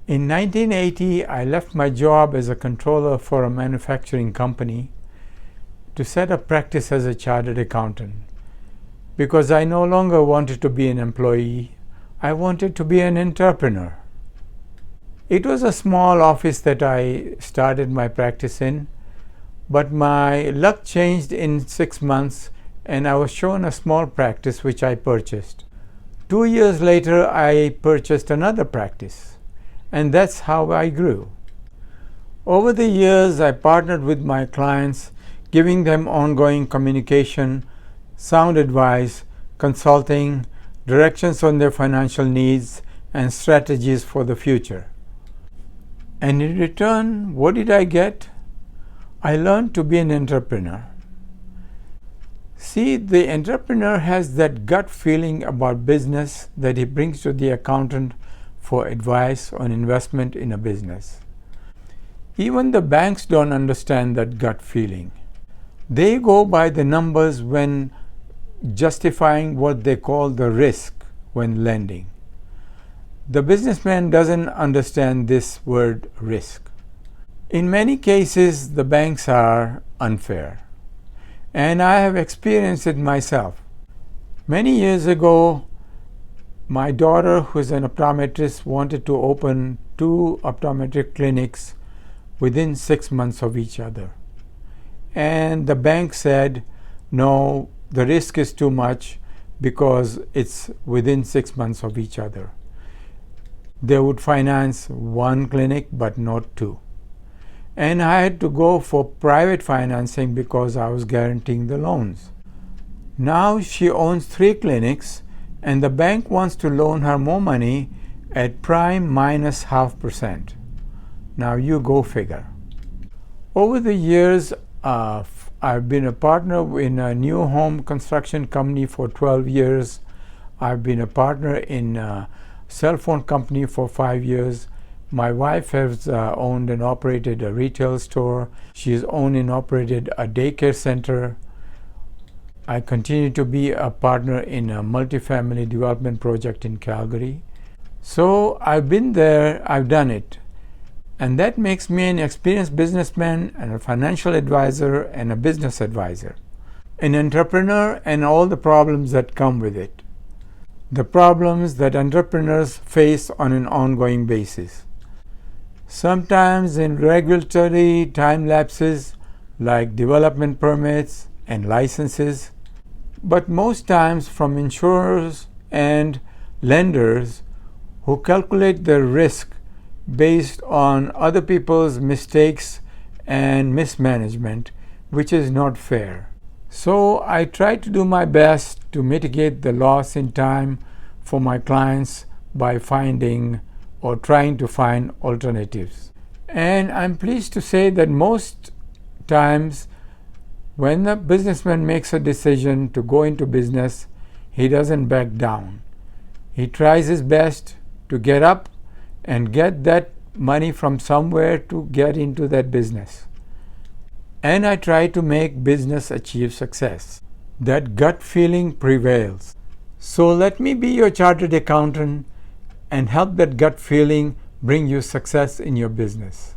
In 1980, I left my job as a controller for a manufacturing company to set up practice as a chartered accountant because I no longer wanted to be an employee. I wanted to be an entrepreneur. It was a small office that I started my practice in, but my luck changed in 6 months and I was shown a small practice which I purchased. 2 years later, I purchased another practice. And that's how I grew. Over the years, I partnered with my clients, giving them ongoing communication, sound advice, consulting, directions on their financial needs, and strategies for the future. And in return, what did I get? I learned to be an entrepreneur. See, the entrepreneur has that gut feeling about business that he brings to the accountant for advice on investment in a business. Even the banks don't understand that gut feeling. They go by the numbers when justifying what they call the risk when lending. The businessman doesn't understand this word risk. In many cases, the banks are unfair. And I have experienced it myself. Many years ago, my daughter, who is an optometrist, wanted to open 2 optometric clinics within 6 months of each other. And the bank said, no, the risk is too much because it's within 6 months of each other. They would finance 1 clinic but not 2. And I had to go for private financing because I was guaranteeing the loans. Now she owns 3 clinics and the bank wants to loan her more money at prime minus 0.5%. Now you go figure. Over the years, I've been a partner in a new home construction company for 12 years. I've been a partner in a cell phone company for 5 years. My wife has owned and operated a retail store. She's owned and operated a daycare center. I continue to be a partner in a multifamily development project in Calgary. So I've been there, I've done it. And that makes me an experienced businessman and a financial advisor and a business advisor, an entrepreneur and all the problems that come with it. The problems that entrepreneurs face on an ongoing basis. Sometimes in regulatory time lapses like development permits and licenses, but most times from insurers and lenders who calculate the risk based on other people's mistakes and mismanagement, which is not fair. So I try to do my best to mitigate the loss in time for my clients by finding or trying to find alternatives. And I'm pleased to say that most times when the businessman makes a decision to go into business, he doesn't back down. He tries his best to get up and get that money from somewhere to get into that business. And I try to make business achieve success. That gut feeling prevails. So let me be your chartered accountant and help that gut feeling bring you success in your business.